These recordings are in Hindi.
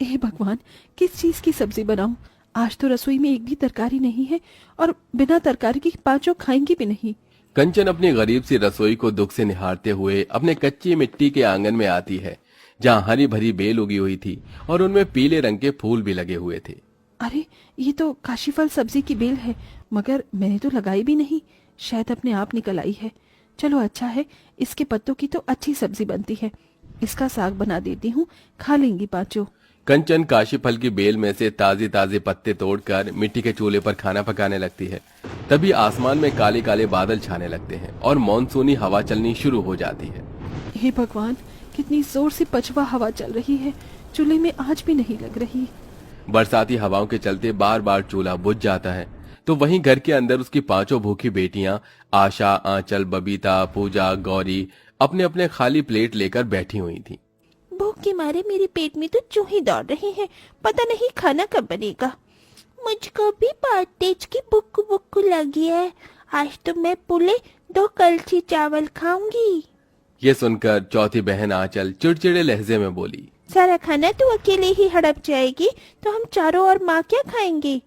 हे भगवान, किस चीज की सब्जी बनाऊं? आज तो रसोई में एक भी तरकारी नहीं है और बिना तरकारी की पांचों खाएंगी भी नहीं। कंचन अपनी गरीब सी रसोई को दुख से निहारते हुए अपने कच्ची मिट्टी के आंगन में आती है, जहाँ हरी भरी बेल उगी हुई थी और उनमें पीले रंग के फूल भी लगे हुए थे। अरे, ये तो काशीफल सब्जी की बेल है, मगर मैंने तो लगाई भी नहीं। शायद अपने आप निकल आई है। चलो अच्छा है, इसके पत्तों की तो अच्छी सब्जी बनती है। इसका साग बना देती हूँ, खा लेंगी पांचों। कंचन काशी फल की बेल में से ताजे ताजे पत्ते तोड़कर मिट्टी के चूल्हे पर खाना पकाने लगती है। तभी आसमान में काले काले बादल छाने लगते हैं और मानसूनी हवा चलनी शुरू हो जाती है। हे भगवान, कितनी जोर से पछवा हवा चल रही है, चूल्हे में आंच भी नहीं लग रही। बरसाती हवाओं के चलते बार बार चूल्हा बुझ जाता है। तो वहीं घर के अंदर उसकी पांचों भूखी बेटियां आशा, आंचल, बबीता, पूजा, गौरी अपने अपने खाली प्लेट लेकर बैठी हुई थी। भूख के मारे मेरे पेट में तो चूहे दौड़ रहे हैं, पता नहीं खाना कब बनेगा। मुझको भी बहुत तेज की बुक्कू बुक्कू लगी है। आज तो मैं पुले 2 कलछी चावल खाऊंगी। ये सुनकर चौथी बहन आंचल चिड़चिड़े लहजे में बोली, सारा खाना तू अकेले ही हड़प जाएगी तो हम चारों और माँ क्या खाएंगे?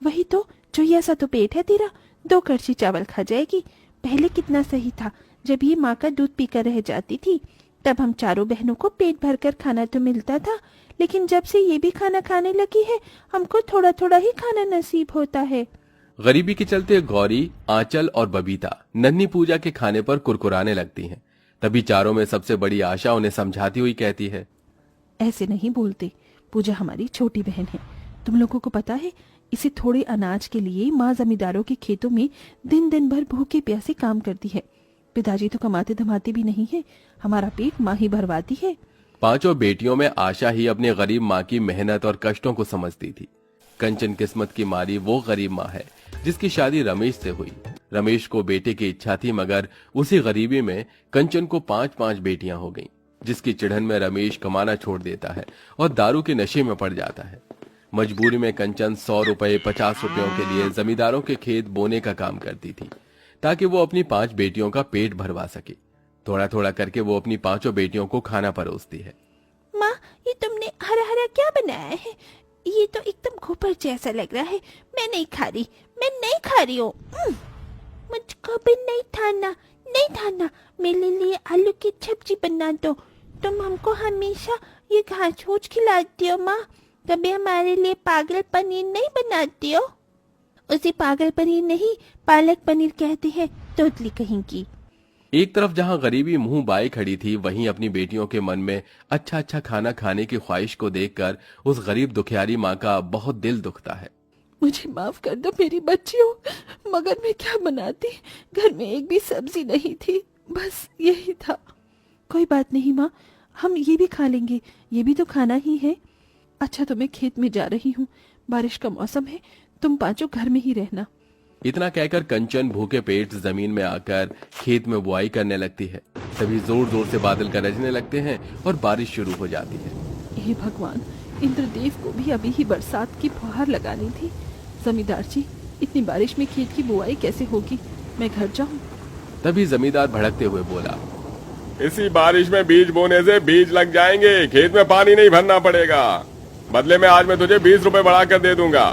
वही तो, चुहिया सा तो पेट है तेरा, 2 कड़छी चावल खा जाएगी। पहले कितना सही था, जब ये माँ का दूध पीकर रह जाती थी, तब हम चारों बहनों को पेट भरकर खाना तो मिलता था। लेकिन जब से ये भी खाना खाने लगी है, हमको थोड़ा थोड़ा ही खाना नसीब होता है। गरीबी के चलते गौरी, आंचल और बबीता नन्ही पूजा के खाने पर कुरकुराने लगती हैं। तभी चारों में सबसे बड़ी आशा उन्हें समझाती हुई कहती है, ऐसे नहीं बोलते, पूजा हमारी छोटी बहन है। तुम लोगों को पता है, इसे थोड़े अनाज के लिए माँ जमींदारों के खेतों में दिन दिन भर भूखे प्यासे काम करती है। पिताजी तो कमाते धमाते भी नहीं है, हमारा पेट माँ ही भरवाती है। पांचों बेटियों में आशा ही अपनी गरीब माँ की मेहनत और कष्टों को समझती थी। कंचन किस्मत की मारी वो गरीब माँ है जिसकी शादी रमेश से हुई। रमेश को बेटे की इच्छा थी, मगर उसी गरीबी में कंचन को 5-5 बेटियां हो गईं, जिसकी चिढ़न में रमेश कमाना छोड़ देता है और दारू के नशे में पड़ जाता है। मजबूरी में कंचन 100 रुपए 50 रुपयों के लिए जमींदारों के खेत बोने का काम करती थी, ताकि वो अपनी 5 बेटियों का पेट भरवा सके। थोड़ा थोड़ा करके वो अपनी 5 बेटियों को खाना परोसती है। माँ, ये तुमने हरा हरा क्या बनाया है? ये तो एकदम गोबर जैसा लग रहा है। मैं नहीं खा रही, मैं नहीं खा रही हूँ। मुझको भी नहीं खाना, नहीं खाना। मेरे लिए आलू की सब्जी बना दो। तुम हमको हमेशा ये घास फूस खिलाती हो माँ, कभी हमारे लिए पागल पनीर नहीं बनाती हो? उसे पागल पनीर नहीं, पालक पनीर कहते हैं, तोतली कहीं की। एक तरफ जहां गरीबी मुंह बाए खड़ी थी, वहीं अपनी बेटियों के मन में अच्छा अच्छा खाना खाने की ख्वाहिश को देखकर उस गरीब दुखियारी माँ का बहुत दिल दुखता है। मुझे माफ कर दो मेरी बच्चियों, मगर मैं क्या बनाती, घर में एक भी सब्जी नहीं थी, बस यही था। कोई बात नहीं माँ, हम ये भी खा लेंगे, ये भी तो खाना ही है। अच्छा, तो मैं खेत में जा रही हूँ, बारिश का मौसम है, तुम पांचों घर में ही रहना। इतना कहकर कंचन भूखे पेट जमीन में आकर खेत में बुआई करने लगती है। तभी जोर जोर से बादल गरजने लगते हैं और बारिश शुरू हो जाती है। हे भगवान, इंद्रदेव को भी अभी ही बरसात की फुहार लगानी थी। जमींदार जी, इतनी बारिश में खेत की बुआई कैसे होगी? मैं घर जाऊं? तभी जमींदार भड़कते हुए बोला, इसी बारिश में बीज बोने से बीज लग जाएंगे, खेत में पानी नहीं भरना पड़ेगा। बदले में आज मैं तुझे 20 रुपए बढ़ा कर दे दूंगा।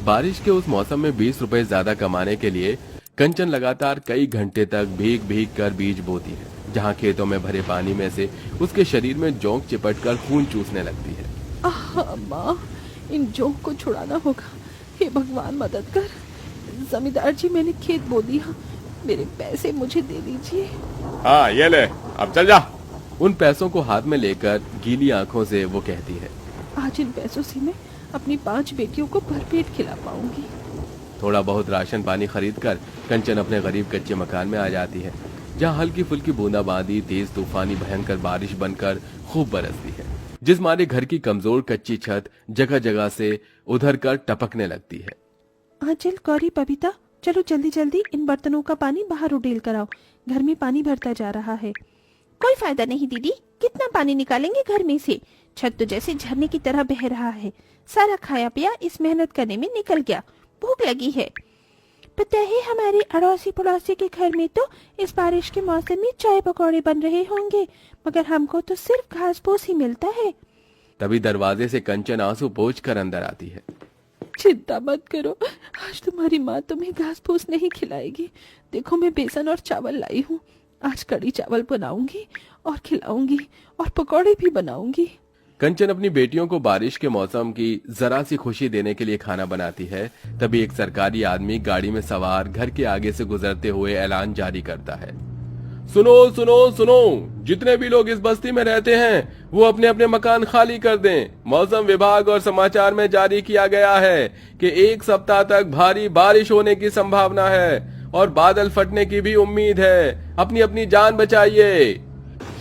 बारिश के उस मौसम में 20 रुपए ज्यादा कमाने के लिए कंचन लगातार कई घंटे तक भीग भीग कर बीज बोती है, जहाँ खेतों में भरे पानी में से उसके शरीर में जोंक चिपट कर खून चूसने लगती है। माँ, इन जोंक को छुड़ाना होगा। हे भगवान, मदद कर। जमींदार जी, मैंने खेत बो दिया, मेरे पैसे मुझे दे दीजिए। हाँ, ये ले, अब चल जा। उन पैसों को हाथ में लेकर गीली आंखों से वो कहती है, आज इन पैसों से मैं अपनी 5 बेटियों को भरपेट खिला पाऊंगी। थोड़ा बहुत राशन पानी खरीद कर कंचन अपने गरीब कच्चे मकान में आ जाती है, जहाँ हल्की फुल्की बूंदाबांदी तेज तूफानी भयंकर बारिश बनकर खूब बरसती है, जिस मारे घर की कमजोर कच्ची छत जगह जगह से उधर कर टपकने लगती है। आंचल, गौरी, बबीता, चलो जल्दी जल्दी इन बर्तनों का पानी बाहर उड़ेल कर आओ, घर में पानी भरता जा रहा है। कोई फायदा नहीं दीदी, कितना पानी निकालेंगे घर में से? छत तो जैसे झरने की तरह बह रहा है। सारा खाया पिया इस मेहनत करने में निकल गया। भूख लगी है। पता है, हमारे अड़ोसी पड़ोसी के घर में तो इस बारिश के मौसम में चाय पकौड़े बन रहे होंगे, मगर हमको तो सिर्फ घास फूस ही मिलता है। तभी दरवाजे से कंचन आंसू पोंछ कर अंदर आती है। चिंता मत करो, आज तुम्हारी माँ तुम्हें घास फूस नहीं खिलाएगी। देखो मैं बेसन और चावल लाई हूँ, आज कड़ी चावल बनाऊंगी और खिलाऊंगी और पकौड़े भी बनाऊंगी। कंचन अपनी बेटियों को बारिश के मौसम की जरा सी खुशी देने के लिए खाना बनाती है। तभी एक सरकारी आदमी गाड़ी में सवार घर के आगे से गुजरते हुए ऐलान जारी करता है, सुनो सुनो सुनो, जितने भी लोग इस बस्ती में रहते हैं वो अपने अपने मकान खाली कर दें। मौसम विभाग और समाचार में जारी किया गया है कि 1 सप्ताह तक भारी बारिश होने की संभावना है और बादल फटने की भी उम्मीद है। अपनी अपनी जान बचाइए।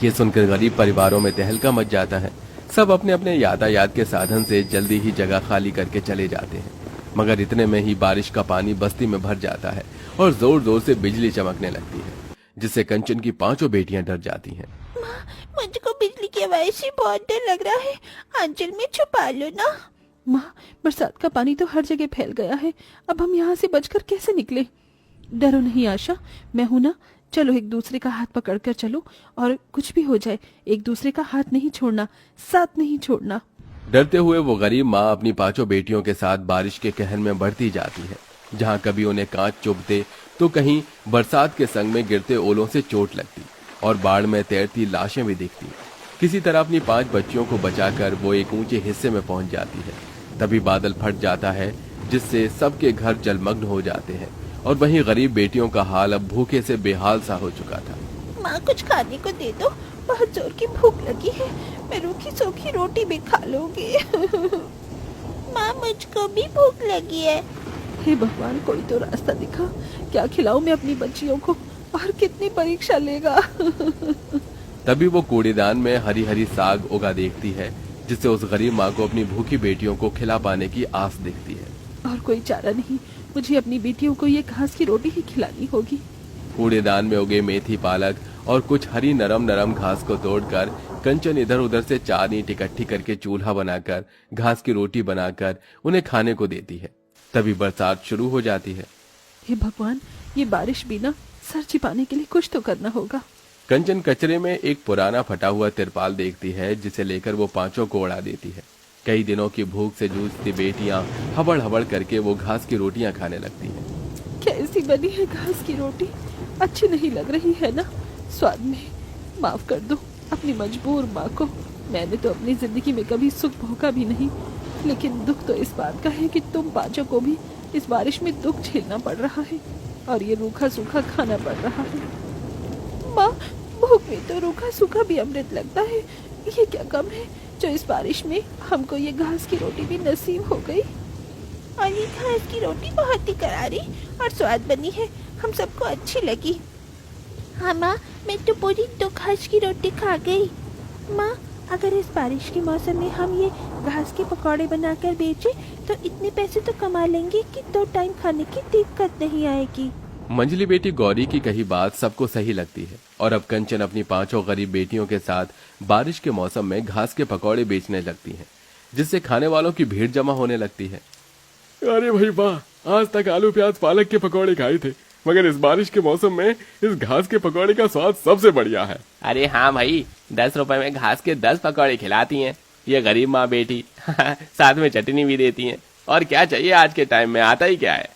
ये सुनकर गरीब परिवारों में तहलका मच जाता है। सब अपने अपने यातायात के साधन से जल्दी ही जगह खाली करके चले जाते हैं। मगर इतने में ही बारिश का पानी बस्ती में भर जाता है और जोर जोर से बिजली चमकने लगती है, जिससे कंचन की 5 बेटियां डर जाती हैं। माँ, मुझको बिजली की आवाज से बहुत डर लग रहा है, आंचल में छुपा लो ना। माँ, बरसात का पानी तो हर जगह फैल गया है, अब हम यहाँ से बचकर कैसे निकले? डरो नहीं आशा, मैं हूं ना। चलो एक दूसरे का हाथ पकड़कर चलो, और कुछ भी हो जाए एक दूसरे का हाथ नहीं छोड़ना, साथ नहीं छोड़ना। डरते हुए वो गरीब माँ अपनी 5 बेटियों के साथ बारिश के कहर में बढ़ती जाती है। जहाँ कभी उन्हें कांच चुभते तो कहीं बरसात के संग में गिरते ओलों से चोट लगती और बाढ़ में तैरती लाशें भी दिखती। किसी तरह अपनी 5 बच्चियों को बचाकर वो एक ऊंचे हिस्से में पहुंच जाती है। तभी बादल फट जाता है, जिससे सबके घर जलमग्न हो जाते हैं और वहीं गरीब बेटियों का हाल अब भूखे से बेहाल सा हो चुका था। माँ, कुछ खाने को दे दो, बहुत जोर की भूख लगी है, मैं रूखी सूखी रोटी भी खा लूंगी। माँ, मुझको भी भूख लगी है। हे भगवान, कोई तो रास्ता दिखा, क्या खिलाऊं मैं अपनी बच्चियों को, और कितनी परीक्षा लेगा। तभी वो कूड़ेदान में हरी हरी साग उगा देखती है, जिससे उस गरीब माँ को अपनी भूखी बेटियों को खिला पाने की आस दिखती है। और कोई चारा नहीं, मुझे अपनी बेटियों को ये घास की रोटी ही खिलानी होगी। कूड़ेदान में उगे मेथी, पालक और कुछ हरी नरम नरम घास को तोड़कर कंचन इधर उधर से 4 ईंट इकट्ठी करके चूल्हा बनाकर घास की रोटी बनाकर उन्हें खाने को देती है। तभी बरसात शुरू हो जाती है। हे भगवान, ये बारिश भी ना, सर छिपाने के लिए कुछ तो करना होगा। कंचन कचरे में एक पुराना फटा हुआ तिरपाल देखती है, जिसे लेकर वो 5 को उड़ा देती है। कई दिनों की भूख से जूझती बेटियां हबड़ हबड़ करके वो घास की रोटियां खाने लगती हैं। कैसी बनी है घास की रोटी, अच्छी नहीं लग रही है ना स्वाद में। माफ कर दो अपनी मजबूर माँ को। मैंने तो अपनी जिंदगी में कभी सुख भोगा भी नहीं, लेकिन दुख तो इस बात का है कि तुम 5 को भी इस बारिश में दुख झेलना पड़ रहा है और ये रूखा सूखा खाना पड़ रहा है। माँ, भूख में तो रूखा सूखा भी अमृत लगता है, ये क्या कम है जो इस बारिश में हमको ये घास की रोटी भी नसीब हो गई। और ये घास की रोटी बहुत ही करारी और स्वाद बनी है, हम सबको अच्छी लगी। हाँ माँ, मैं तो पूरी 2 घास की रोटी खा गई। माँ, अगर इस बारिश के मौसम में हम ये घास के पकौड़े बनाकर बेचें तो इतने पैसे तो कमा लेंगे कि 2 टाइम खाने की दिक्कत नहीं आएगी। मंजली बेटी गौरी की कही बात सबको सही लगती है और अब कंचन अपनी 5 गरीब बेटियों के साथ बारिश के मौसम में घास के पकौड़े बेचने लगती है, जिससे खाने वालों की भीड़ जमा होने लगती है। अरे भाई वाह, आज तक आलू प्याज पालक के पकौड़े खाए थे, मगर इस बारिश के मौसम में इस घास के पकौड़े का स्वाद सबसे बढ़िया है। अरे हाँ भाई, 10 रुपए में घास के 10 पकौड़े खिलाती हैं ये गरीब माँ बेटी। साथ में चटनी भी देती हैं, और क्या चाहिए आज के टाइम में, आता ही क्या है।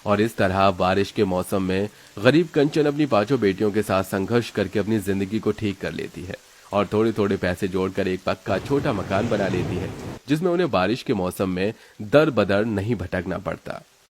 और इस तरह बारिश के मौसम में गरीब कंचन अपनी 5 बेटियों के साथ संघर्ष करके अपनी जिंदगी को ठीक कर लेती है और थोड़े थोड़े पैसे जोड़कर एक पक्का छोटा मकान बना लेती है, जिसमें उन्हें बारिश के मौसम में दर बदर नहीं भटकना पड़ता।